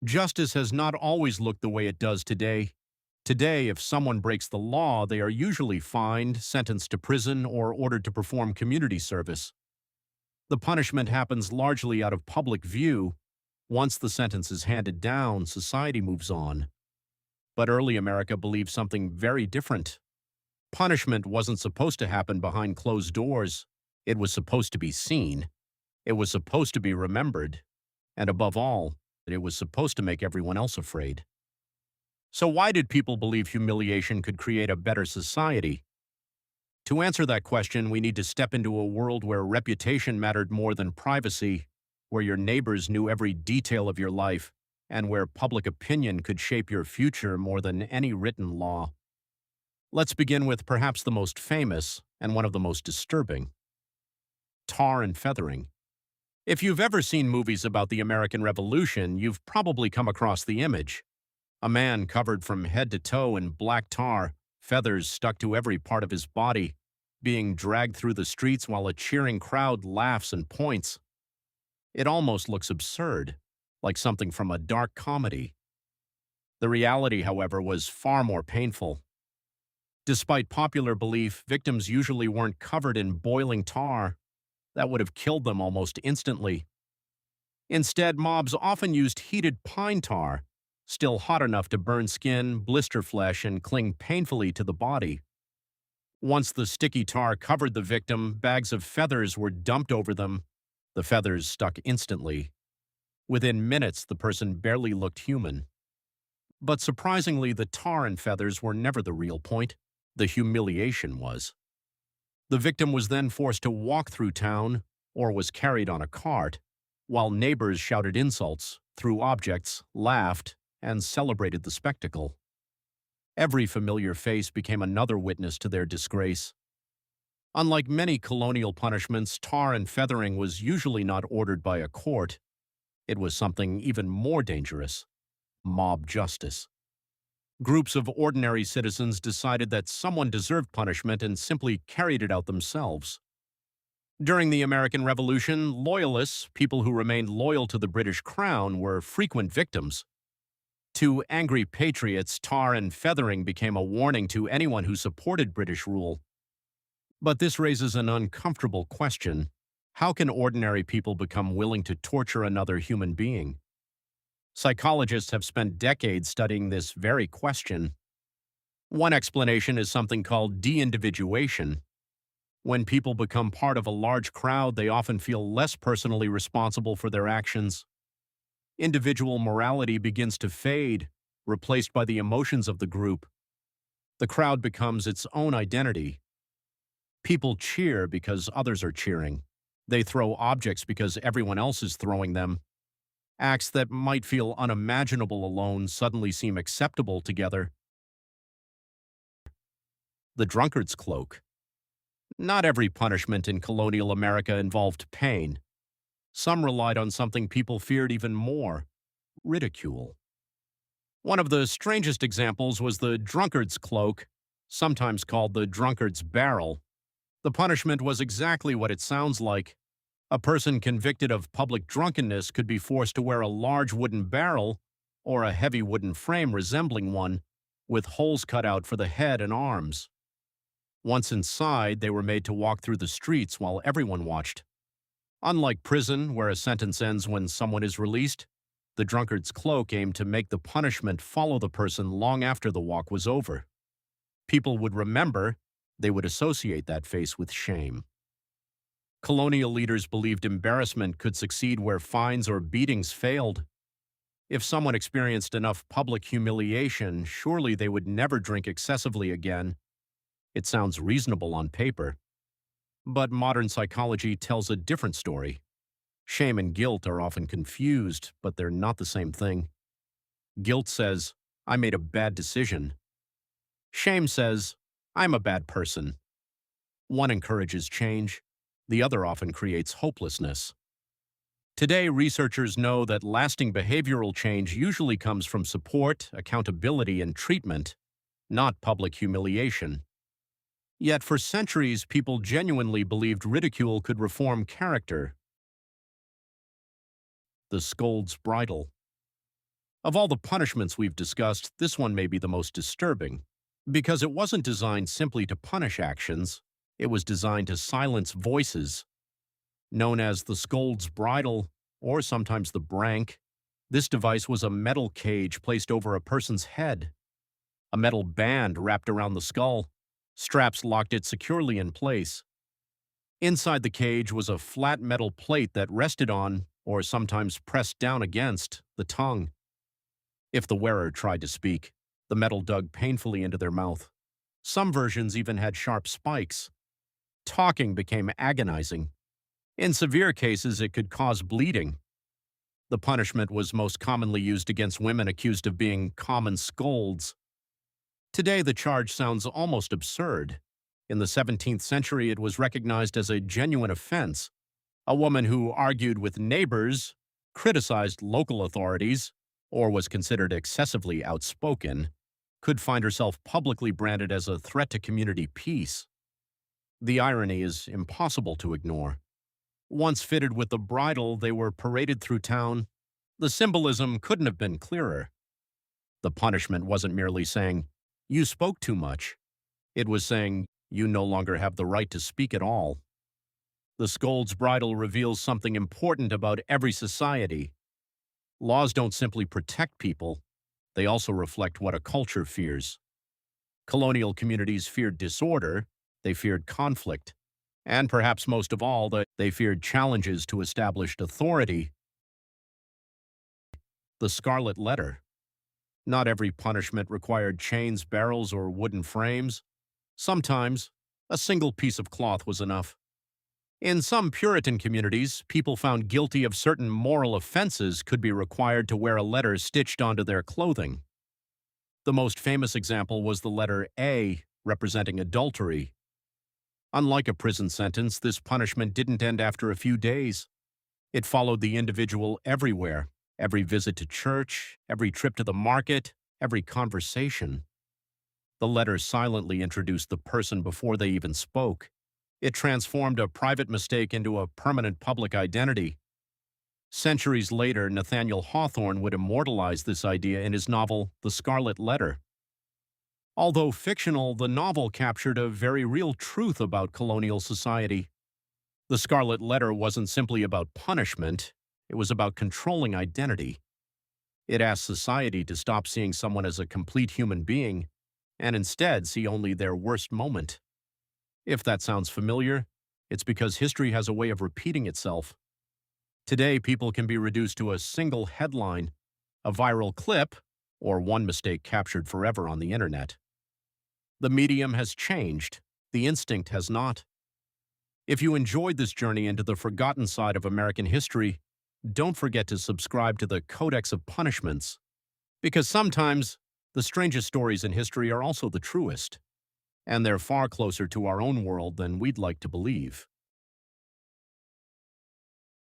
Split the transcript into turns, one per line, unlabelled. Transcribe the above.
Justice has not always looked the way it does today. Today, if someone breaks the law, they are usually fined, sentenced to prison, or ordered to perform community service. The punishment happens largely out of public view. Once the sentence is handed down, society moves on. But early America believed something very different. Punishment wasn't supposed to happen behind closed doors. It was supposed to be seen. It was supposed to be remembered. And above all, it was supposed to make everyone else afraid. So why did people believe humiliation could create a better society? To answer that question, we need to step into a world where reputation mattered more than privacy, where your neighbors knew every detail of your life, and where public opinion could shape your future more than any written law. Let's begin with perhaps the most famous and one of the most disturbing: tar and feathering. If you've ever seen movies about the American Revolution, you've probably come across the image. A man covered from head to toe in black tar, feathers stuck to every part of his body, being dragged through the streets while a cheering crowd laughs and points. It almost looks absurd, like something from a dark comedy. The reality, however, was far more painful. Despite popular belief, victims usually weren't covered in boiling tar. That would have killed them almost instantly. Instead, mobs often used heated pine tar, still hot enough to burn skin, blister flesh, and cling painfully to the body. Once the sticky tar covered the victim, bags of feathers were dumped over them. The feathers stuck instantly. Within minutes, the person barely looked human. But surprisingly, the tar and feathers were never the real point. The humiliation was. The victim was then forced to walk through town or was carried on a cart, while neighbors shouted insults, threw objects, laughed, and celebrated the spectacle. Every familiar face became another witness to their disgrace. Unlike many colonial punishments, tar and feathering was usually not ordered by a court. It was something even more dangerous: mob justice. Groups of ordinary citizens decided that someone deserved punishment and simply carried it out themselves. During the American Revolution, loyalists, people who remained loyal to the British Crown, were frequent victims. To angry patriots, tar and feathering became a warning to anyone who supported British rule. But this raises an uncomfortable question: how can ordinary people become willing to torture another human being? Psychologists have spent decades studying this very question. One explanation is something called de-individuation. When people become part of a large crowd, they often feel less personally responsible for their actions. Individual morality begins to fade, replaced by the emotions of the group. The crowd becomes its own identity. People cheer because others are cheering. They throw objects because everyone else is throwing them. Acts that might feel unimaginable alone suddenly seem acceptable together. The drunkard's cloak. Not every punishment in colonial America involved pain. Some relied on something people feared even more: ridicule. One of the strangest examples was the drunkard's cloak, sometimes called the drunkard's barrel. The punishment was exactly what it sounds like. A person convicted of public drunkenness could be forced to wear a large wooden barrel or a heavy wooden frame resembling one, with holes cut out for the head and arms. Once inside, they were made to walk through the streets while everyone watched. Unlike prison, where a sentence ends when someone is released, the drunkard's cloak aimed to make the punishment follow the person long after the walk was over. People would remember. They would associate that face with shame. Colonial leaders believed embarrassment could succeed where fines or beatings failed. If someone experienced enough public humiliation, surely they would never drink excessively again. It sounds reasonable on paper. But modern psychology tells a different story. Shame and guilt are often confused, but they're not the same thing. Guilt says, "I made a bad decision." Shame says, "I'm a bad person." One encourages change. The other often creates hopelessness. Today, researchers know that lasting behavioral change usually comes from support, accountability, and treatment, not public humiliation. Yet for centuries, people genuinely believed ridicule could reform character. The Scold's Bridle. Of all the punishments we've discussed, this one may be the most disturbing, because it wasn't designed simply to punish actions, it was designed to silence voices. Known as the Scold's Bridle, or sometimes the Brank, this device was a metal cage placed over a person's head. A metal band wrapped around the skull. Straps locked it securely in place. Inside the cage was a flat metal plate that rested on, or sometimes pressed down against, the tongue. If the wearer tried to speak, the metal dug painfully into their mouth. Some versions even had sharp spikes. Talking became agonizing. In severe cases, it could cause bleeding. The punishment was most commonly used against women accused of being common scolds. Today, the charge sounds almost absurd. In the 17th century, it was recognized as a genuine offense. A woman who argued with neighbors, criticized local authorities, or was considered excessively outspoken, could find herself publicly branded as a threat to community peace. The irony is impossible to ignore. Once fitted with the bridle, they were paraded through town. The symbolism couldn't have been clearer. The punishment wasn't merely saying, "You spoke too much." It was saying, "You no longer have the right to speak at all." The Scold's Bridle reveals something important about every society. Laws don't simply protect people, they also reflect what a culture fears. Colonial communities feared disorder, they feared conflict, and perhaps most of all, they feared challenges to established authority. The Scarlet Letter. Not every punishment required chains, barrels, or wooden frames. Sometimes, a single piece of cloth was enough. In some Puritan communities, people found guilty of certain moral offenses could be required to wear a letter stitched onto their clothing. The most famous example was the letter A, representing adultery. Unlike a prison sentence, this punishment didn't end after a few days. It followed the individual everywhere, every visit to church, every trip to the market, every conversation. The letter silently introduced the person before they even spoke. It transformed a private mistake into a permanent public identity. Centuries later, Nathaniel Hawthorne would immortalize this idea in his novel, The Scarlet Letter. Although fictional, the novel captured a very real truth about colonial society. The Scarlet Letter wasn't simply about punishment, it was about controlling identity. It asked society to stop seeing someone as a complete human being, and instead see only their worst moment. If that sounds familiar, it's because history has a way of repeating itself. Today, people can be reduced to a single headline, a viral clip, or one mistake captured forever on the internet. The medium has changed, the instinct has not. If you enjoyed this journey into the forgotten side of American history, don't forget to subscribe to the Codex of Punishments, because sometimes the strangest stories in history are also the truest, and they're far closer to our own world than we'd like to believe.